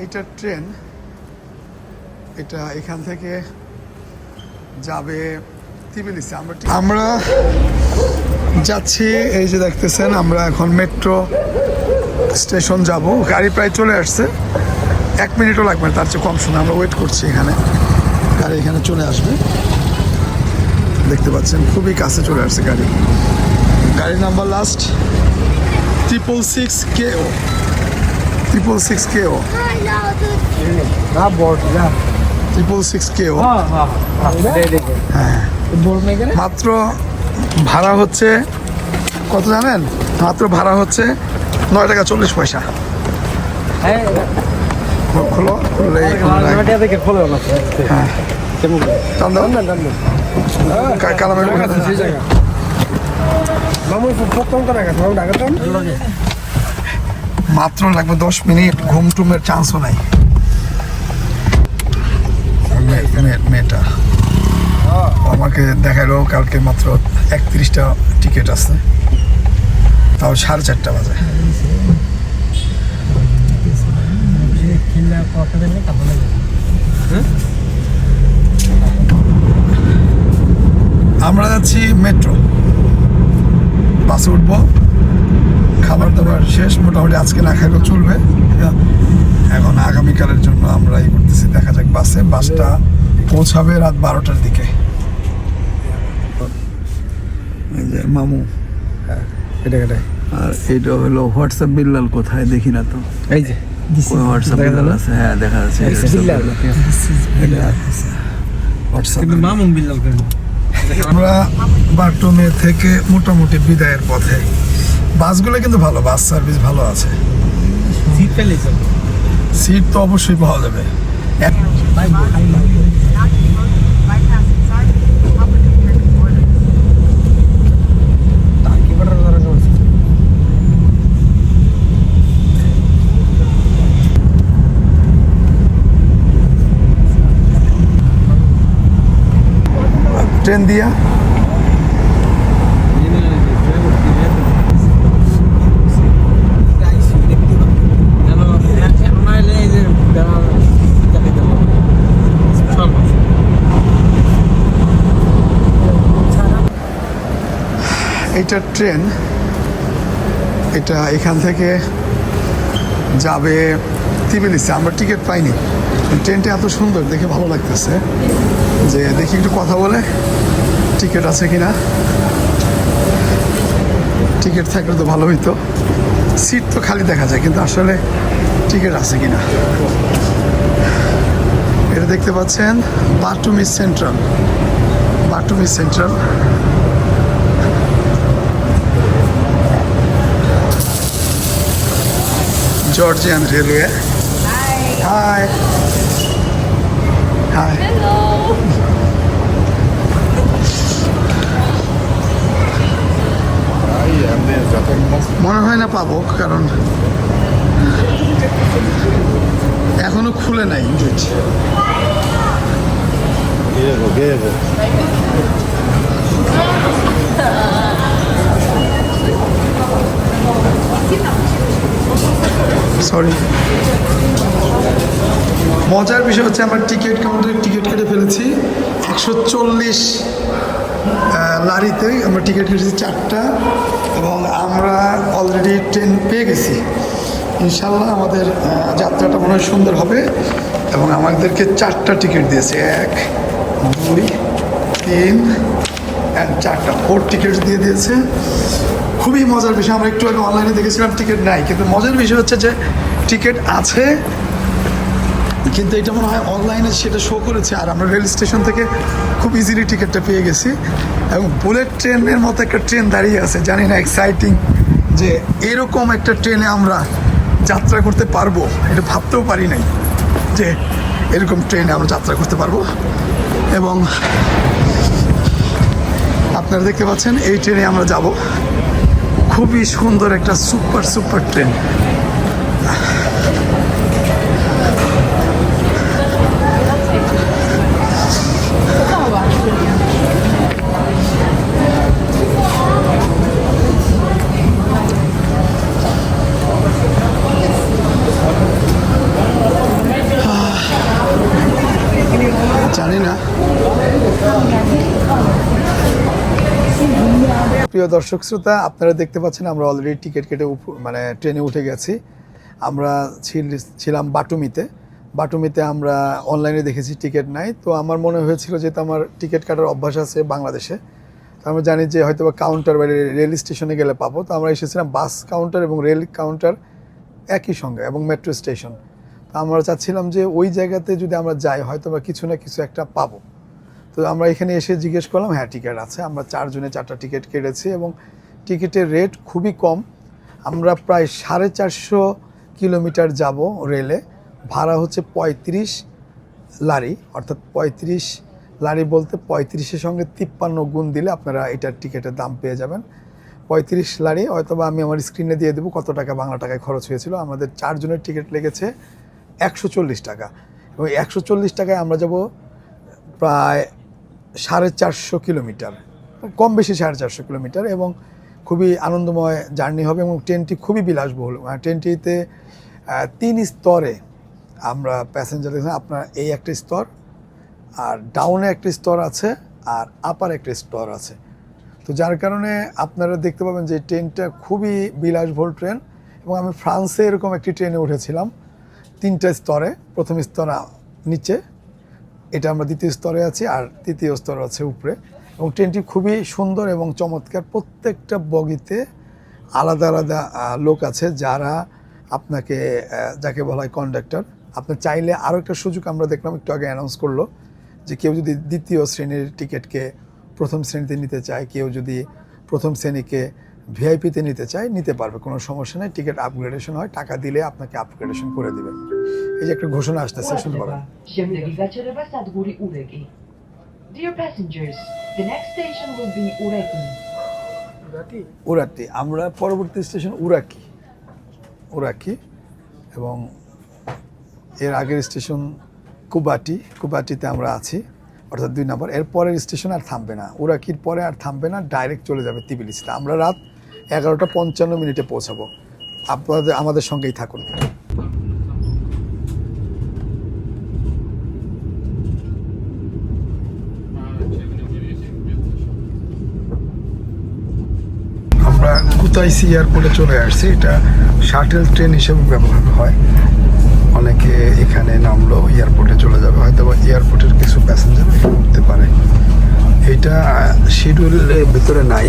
এটা ট্রেন, এটা এখান থেকে যাবে তিবিলিসি। আমরা যাচ্ছি, এই যে দেখতেছেন আমরা এখন মেট্রো স্টেশন যাব। গাড়ি প্রায় চলে আসছে, 1 মিনিটও লাগবে না, তার চেয়ে কম সময় আমরা ওয়েট করছি এখানে। গাড়ি এখানে চলে আসবে, দেখতে পাচ্ছেন খুবই কাছে চলে আসছে গাড়ি। গাড়ির number last 666 KO 666 KO 666 KO। হ্যাঁ, মাত্র ভাড়া হচ্ছে কত জানেন? মাত্র ভাড়া হচ্ছে 9 টাকা 40 পয়সা। খোলো, খুললে মাত্র লাগবে 10 মিনিট, ঘুম টুমের চান্সও নাই। মেয়েটা আমাকে দেখালো কালকে মাত্র 31টা টিকিট আছে, তাও 4:30 বাজে। আমরা যাচ্ছি মেট্রো, বাসে উঠবো। খাবার দাবার শেষ মোটামুটি, আজকে না খাইলেও চলবে। এখন আগামীকালের জন্য আমরা এই করতেছি, দেখা যাক। বাসটা পৌঁছাবে রাত 12টার দিকে। এই যে মামু, আর এটা হলো হোয়াটসঅ্যাপ বিল্লাল, কোথায় দেখি না তো। এই যে হোয়াটসঅ্যাপ বিল্লাল আছে, হ্যাঁ দেখা যাচ্ছে হোয়াটসঅ্যাপ মামুন বিল্লাল। আমরা বাটুমে থেকে মোটামুটি বিদায়ের পথে। বাসগুলো কিন্তু ভালো, বাস সার্ভিস ভালো আছে। সিট তো অবশ্যই পাওয়া যাবে। ট্রেন দিয়া এটা ট্রেন, এটা এখান থেকে যাবে তিবিলিসি। আমরা টিকিট পাইনি, ট্রেনটা এত সুন্দর দেখে ভালো লাগতেছে যে দেখি একটু কথা বলে টিকিট আছে কিনা। টিকিট থাকলে তো ভালো হইতো, সিট তো খালি দেখা যায় কিন্তু আসলে টিকিট আছে কিনা। এটা দেখতে পাচ্ছেন Batumi central, Batumi central. Georgian Railway. Hi. Hi. Hello. মনে হয় না পাবো, কারণ এখনো খুলে নাই গেট। সরি। মজার বিষয় হচ্ছে আমরা টিকিট কাউন্টারে টিকিট কেটে ফেলেছি 140 লারিতে। আমরা টিকিট কেটেছি 4টা এবং আমরা অলরেডি ট্রেন পেয়ে গেছি। ইনশাল্লাহ আমাদের যাত্রাটা মনে হয় সুন্দর হবে। এবং আমাদেরকে 4টা টিকিট দিয়েছে, 1 2 3 অ্যান্ড 4টা 4 টিকিট দিয়ে দিয়েছে। খুবই মজার বিষয়, আমরা একটু আগে অনলাইনে দেখেছিলাম টিকিট নাই, কিন্তু মজার বিষয় হচ্ছে যে টিকিট আছে, কিন্তু এটা মনে হয় অনলাইনে সেটা শো করেছে। আর আমরা রেল স্টেশন থেকে খুব ইজিলি টিকিটটা পেয়ে গেছি। এবং বুলেট ট্রেনের মতো একটা ট্রেন দাঁড়িয়ে আছে, জানি না এক্সাইটিং যে এরকম একটা ট্রেনে আমরা যাত্রা করতে পারবো, এটা ভাবতেও পারি নাই যে এরকম ট্রেনে আমরা যাত্রা করতে পারবো। এবং আপনারা দেখতে পাচ্ছেন এই ট্রেনে আমরা যাব। খুবই সুন্দর একটা সুপার ট্রেন। জানি না। প্রিয় দর্শক শ্রোতা, আপনারা দেখতে পাচ্ছেন আমরা অলরেডি টিকিট কেটে মানে ট্রেনে উঠে গেছি। আমরা ছিলাম বাটুমিতে আমরা অনলাইনে দেখেছি টিকিট নাই, তো আমার মনে হয়েছিল যেহেতু আমার টিকিট কাটার অভ্যাস আছে বাংলাদেশে, তো আমরা জানি যে হয়তো বা কাউন্টার বা রেল স্টেশনে গেলে পাবো, তো আমরা এসেছিলাম বাস কাউন্টার এবং রেল কাউন্টার একই সঙ্গে এবং মেট্রো স্টেশন। তো আমরা চাচ্ছিলাম যে ওই জায়গাতে যদি আমরা যাই হয়তো বা কিছু না কিছু একটা পাবো। তো আমরা এখানে এসে জিজ্ঞেস করলাম, হ্যাঁ টিকিট আছে। আমরা 4 জনে 4টা টিকিট কেটেছি এবং টিকিটের রেট খুবই কম। আমরা প্রায় 450 কিলোমিটার যাব রেলে, ভাড়া হচ্ছে 35 লারি, অর্থাৎ 35 লারি বলতে 35-এর সঙ্গে 53 গুণ দিলে আপনারা এটার টিকিটের দাম পেয়ে যাবেন। 35 লারি, হয়তো বা আমি আমার স্ক্রিনে দিয়ে দেবো কত টাকা বাংলা টাকায় খরচ হয়েছিল। আমাদের 4 জনের টিকিট লেগেছে 140 টাকা, এবং 140 টাকায় আমরা যাব প্রায় 450 কিলোমিটার, কম বেশি 450 কিলোমিটার, এবং খুবই আনন্দময় জার্নি হবে। এবং ট্রেনটি খুবই বিলাসবহুল। ট্রেনটিতে 3 স্তরে আমরা প্যাসেঞ্জার দেখলাম। আপনার এই একটা স্তর, আর ডাউনে একটা স্তর আছে, আর আপার একটা স্তর আছে। তো যার কারণে আপনারা দেখতে পাবেন যে ট্রেনটা খুবই বিলাসবহুল ট্রেন। এবং আমি ফ্রান্সে এরকম একটি ট্রেনে উঠেছিলাম 3টা স্তরে, প্রথম স্তর নিচে, এটা আমরা দ্বিতীয় স্তরে আছি, আর তৃতীয় স্তর আছে উপরে। এবং ট্রেনটি খুবই সুন্দর এবং চমৎকার। প্রত্যেকটা বগিতে আলাদা আলাদা লোক আছে যারা আপনাকে, যাকে বলা হয় কন্ডাক্টর। আপনি চাইলে আরও একটা সুযোগ আমরা দেখলাম একটু আগে অ্যানাউন্স করলো, যে কেউ যদি দ্বিতীয় শ্রেণীর টিকিটকে প্রথম শ্রেণীতে নিতে চায়, কেউ যদি প্রথম শ্রেণীকে ভিআইপিতে নিতে চায় নিতে পারবে, কোনো সমস্যা নেই। টিকিট আপগ্রেডেশন হয়, টাকা দিলে আপনাকে আপগ্রেডেশন করে দিবে। এই যে একটা ঘোষণা আসতেছে, শুনতে পাবেন। Şimdi večer sad guri Uregi. Dear passengers, the next station will be Uregi. উরাটি, আমরা পরবর্তী স্টেশন উরাকি, এবং এর আগের স্টেশন কুবাটিতে আমরা আছি, অর্থাৎ 2 নম্বর। এর পরের স্টেশন আর থামবে না, উরাকির পরে আর থামবে না, ডাইরেক্ট চলে যাবে তিবিলিসিতে। আমরা রাত 11:55 পৌঁছাবো। আপনাদের আমাদের সঙ্গেই থাকুন। আমরা কুতাইসি এয়ারপোর্টে চলে আসছি। এটা শাটেল ট্রেন হিসেবে ব্যবহার হয়। অনেকে এখানে নামলো এয়ারপোর্টে চলে যাবে, হয়তো বা এয়ারপোর্টের কিছু প্যাসেঞ্জার এখানে উঠতে পারে। এটা শিডিউলের ভিতরে নাই।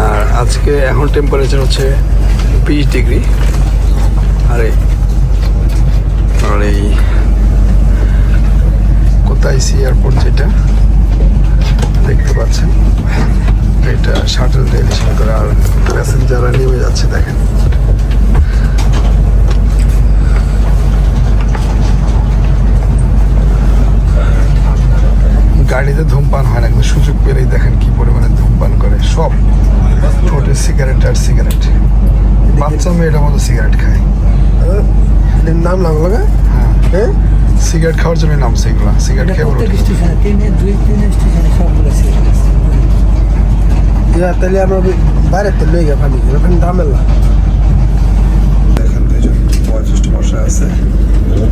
আর আজকে এখন টেম্পারেচার হচ্ছে 20 ডিগ্রি। আর এই কোতাইসি এয়ারপোর্ট যেটা দেখতে পাচ্ছেন, এটা শাটল ট্রেন হিসেবে করে। আর প্যাসেঞ্জাররা নেমে যাচ্ছে, দেখেন। গাড়িতে ধূমপান হয় না, কিন্তু সুযোগ পেলেই দেখেন কি পরিমাণে ধূমপান করে। সব ঠোঁটে সিগারেট আর সিগারেট। বাচ্চা মেয়েটার মতো সিগারেট খায়। নাম লাগা, হ্যাঁ, সিগারেট খাওয়ার জন্য নামছে এগুলো। সিগারেট খেয়ে তাহলে আমরা বাইরে তো লই গেলাম, ওখানে ঝামেলা। দেখেন দুজন বয়োজ্যেষ্ঠ বসা আছে,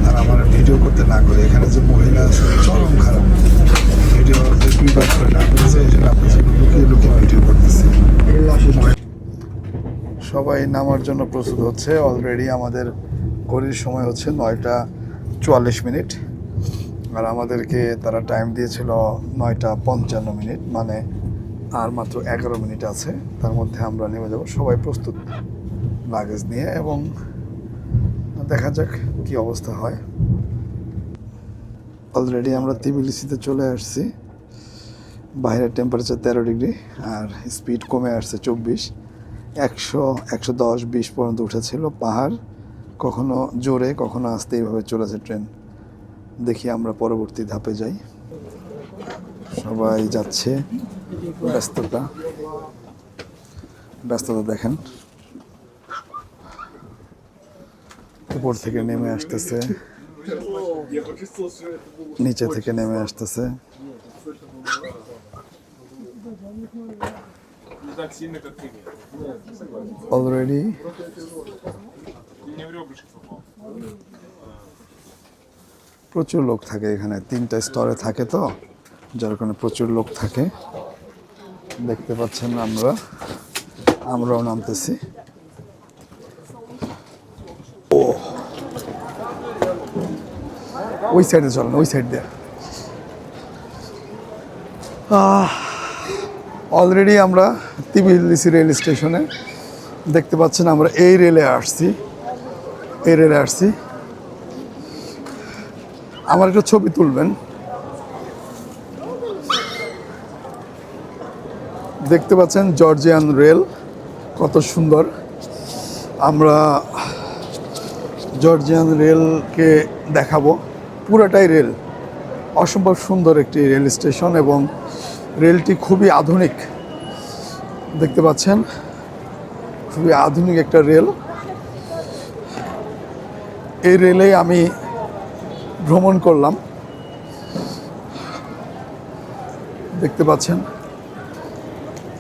আর আমার ভিডিও করতে না করে এখানে যে মহিলা আছে চরম খারাপ, ভিডিও প্রিপেয়ার করে না করেছে, এই জন্য আপনার লুকিয়ে ভিডিও করতেছি। সবাই নামার জন্য প্রস্তুত হচ্ছে। অলরেডি আমাদের ঘড়ির সময় হচ্ছে 9:44, আর আমাদেরকে তারা টাইম দিয়েছিল 9:55, মানে আর মাত্র 11 মিনিট আছে, তার মধ্যে আমরা নেমে যাব। সবাই প্রস্তুত লাগেজ নিয়ে, এবং দেখা যাক কি অবস্থা হয়। অলরেডি আমরা তিবিলিসিতে চলে আসছি। বাইরের টেম্পারেচার 13 ডিগ্রি, আর স্পিড কমে আসছে 24, 100, 110, 20 পর্যন্ত উঠেছিল। পাহাড় কখনো জোরে কখনো আস্তে, এইভাবে চলেছে ট্রেন। দেখি আমরা পরবর্তী ধাপে যাই। সবাই যাচ্ছে, ব্যস্ততা দেখেন। উপর থেকে নেমে আসতেছে, নিচে থেকে নেমে আসতেছে। অলরেডি প্রচুর লোক থাকে এখানে, 3টা স্তরে থাকে তো, যার কারণে প্রচুর লোক থাকে। দেখতে পাচ্ছেন আমরাও নামতেছি। ও ওই সাইডে চলেন, ওই সাইড দিয়ে। অলরেডি আমরা তিবিলিসি রেল স্টেশনে, দেখতে পাচ্ছেন আমরা এই রেলে আসছি। আমার একটা ছবি তুলবেন। দেখতে পাচ্ছেন জর্জিয়ান রেল কত সুন্দর। আমরা জর্জিয়ান রেলকে দেখাবো, পুরোটাই রেল, অসম্ভব সুন্দর একটি রেল স্টেশন এবং রেলটি খুবই আধুনিক। দেখতে পাচ্ছেন খুবই আধুনিক একটা রেল। এই রেলেই আমি ভ্রমণ করলাম। দেখতে পাচ্ছেন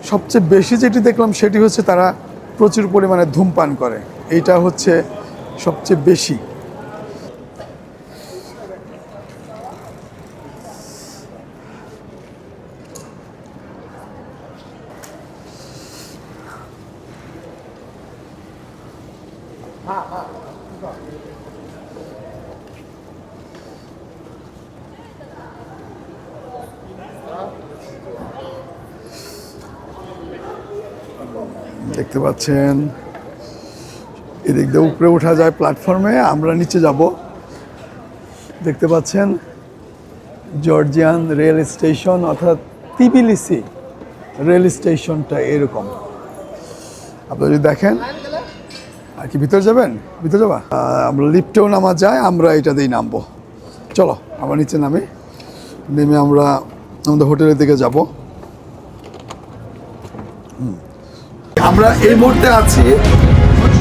সবচেয়ে বেশি যেটি দেখলাম সেটি হচ্ছে তারা প্রচুর পরিমাণে ধূমপান করে, এইটা হচ্ছে সবচেয়ে বেশি। দেখতে পাচ্ছেন এদিক দিয়ে উপরে ওঠা যায় প্ল্যাটফর্মে, আমরা নিচে যাব। দেখতে পাচ্ছেন জর্জিয়ান রেল স্টেশন অর্থাৎ তিবিলিসি রেল স্টেশনটা এরকম। আপনারা যদি দেখেন, আর কি ভিতরে যাবেন? ভিতরে যাবা? আমরা লিফটেও নামা যায়, আমরা এটাতেই নামবো। চলো আমরা নিচে নেমে আমরা আমাদের হোটেলের দিকে যাব। আমরা এই মুহূর্তে আছি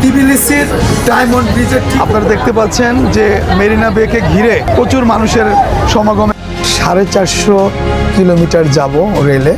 তিবিলিসির ডায়মন্ড ব্রিজে। আপনারা দেখতে পাচ্ছেন যে মেরিনা বেকে ঘিরে প্রচুর মানুষের সমাগমে 450 কিলোমিটার যাব রেলে।